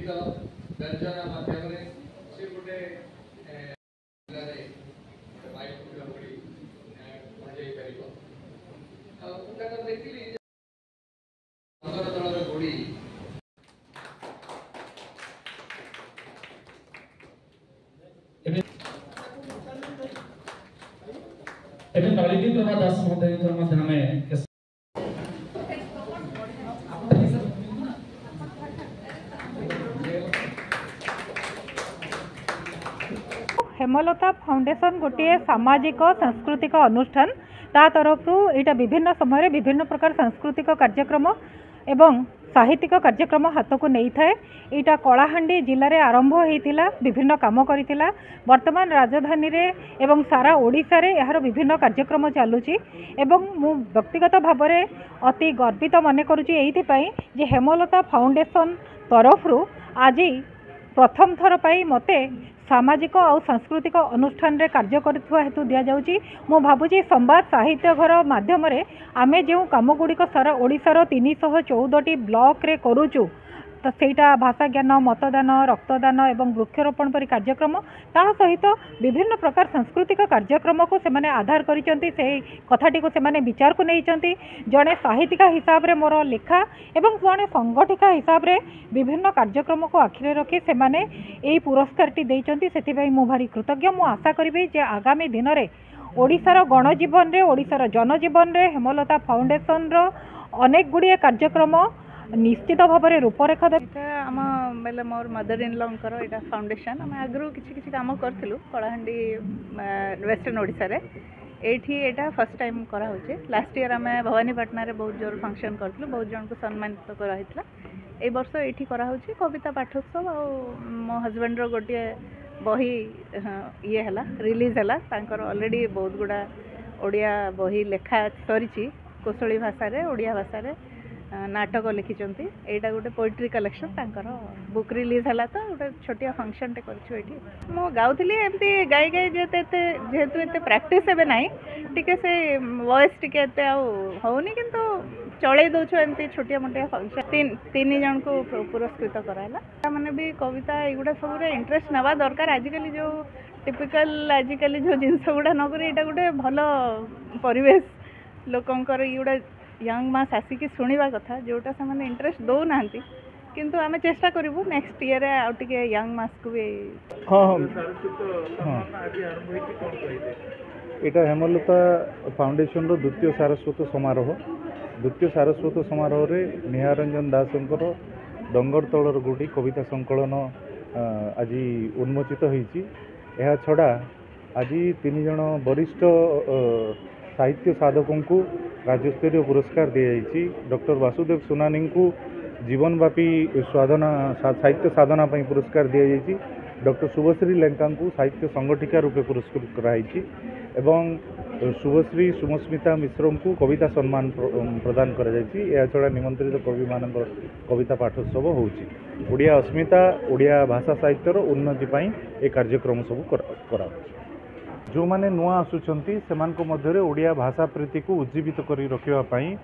लिखित व्यंजन माध्यम से गोटे देखिली दल गोड़ी नलिनी प्रभा दास महोदय माध्यमे हेमलता फाउंडेशन गोटे सामाजिक सांस्कृतिक अनुष्ठान ता तरफ यहाँ विभिन्न समय विभिन्न प्रकार सांस्कृतिक कार्यक्रम एवं साहित्यिक कार्यक्रम हाथ को नहीं थाए। यहाँ कलाहांडी जिले में आरंभ होता विभिन्न काम करथिला वर्तमान राजधानी रे एवं सारा ओडिशा रे यार विभिन्न कार्यक्रम चलुची एवं मु व्यक्तिगत भाव में अति गर्वित मन करुची एइथिपाई जे हेमलता फाउंडेशन तरफ आज प्रथम थर पाई मते सामाजिक और सांस्कृतिक अनुष्ठान रे कार्य करथुवा हेतु दिया जाउची। मु भाबुची संवाद साहित्य घर माध्यम रे आमे जो काम गुड़िक सारा ओडिशार 314टी ब्लॉक रे करूचु तो सेटा भाषा ज्ञान मतदान रक्तदान एवं वृक्षरोपण परि कार्यक्रम ता सहित विभिन्न प्रकार सांस्कृतिक कार्यक्रम को सेमाने आधार करिसंती से कथाटी को सेमाने विचार को नैचंती। जड़े साहित्यिका हिसाब रे मोर लेखा एवं जड़े संगठिका हिसाब रे विभिन्न कार्यक्रम को आखिरे रखी सेमाने एई पुरस्कारटी देइचंती। सेथिबाई मु भारी कृतज्ञ। मु आशा करिबी जे आगामी दिन रे ओडिशार गणजीवन रे ओडिशार जनजीवन रे हेमलता फाउंडेशन रो अनेक गुड़िए कार्यक्रम निश्चित भाव में रूपरेखा आम बेले मोर मदर इन लॉ यहाँ फाउंडेशन आम आगु किसी कम करूँ कलाहांडी वेस्टर्न ओडिशा रे एठी एटा फर्स्ट टाइम करा होचे। लास्ट ईयर आम भवानीपाटना रे बहुत जोर फंक्शन करूँ बहुत जन को सम्मानित कराइला ए वर्ष एठी करा होचे कविता पाठोत्सव और मो हजबैंड रो गोटे बही ये है रिलीज है ऑलरेडी बहुत गुड़ा ओडिया बही लेखा सरी कोशली भाषा रे ओडिया भाषा रे नाटक लिखिंट यहाँ गोटे पोएट्री कलेक्शन तांकर बुक रिलीज है तो गोटे छोटिया फंक्शन टे कर मु गाउली एमती गाई गाई जेहेतु एत प्राक्टिस एवं ना टी से वॉइस टी होनी किंतु चलई दौचु एमती छोटिया मोटिया फंक्शन तीन जन को पुरस्कृत कराला मैंने भी कविता युवा सब इंटरेस्ट नवा दरकार आजिकल जो टिपिकल आजिकल जो जिनस गुड़ा नक यहाँ गोटे भल परिवेश लोकंर युवा यंग मास आसिक शुणा कथा जोटा से मैंने इंटरेस्ट दौना किंतु आम चेष्टा करूँ नेक्स्ट ईयर आउटे यंग मास को भी। हाँ यहाँ हेमलता फाउंडेशन रो द्वितीय सारस्वत समारोह रे निहारंजन दासंकर डंगर तलर गुड़ी कविता संकलन आज उन्मोचित होईची। यह छड़ा आज 3 जन वरिष्ठ साहित्य साधकों को राज्यस्तरीय पुरस्कार दी जाइए। डॉक्टर वासुदेव सोनानी को जीवनव्यापी साहित्य साधना पर पुरस्कार दी जाइए। डॉक्टर शुभश्री लेंका को साहित्य संगठिका रूपे पुरस्कृत कराई एवं शुभश्री सुमस्मिता मिश्र को कविता सम्मान प्रदान कर छड़ा निमंत्रित कवि मान कविता पाठोत्सव होड़िया अस्मिता ओडिया भाषा साहित्यर उन्नति पाई ए कार्यक्रम सब करा जो माने नुआ आसुचंती सेमानको मध्यरे ओडिया भाषा प्रीति को उज्जीवित करी रखिबा पई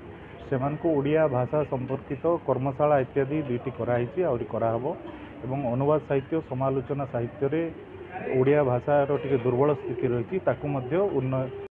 सेमानको ओडिया भाषा संपर्कित कर्मशाला इत्यादि 2टी कराइछि आउरी कराहबो एवं अनुवाद साहित्य समालोचना साहित्य रे ओडिया भाषार टिके दुर्बल स्थिति रही ताकू मध्य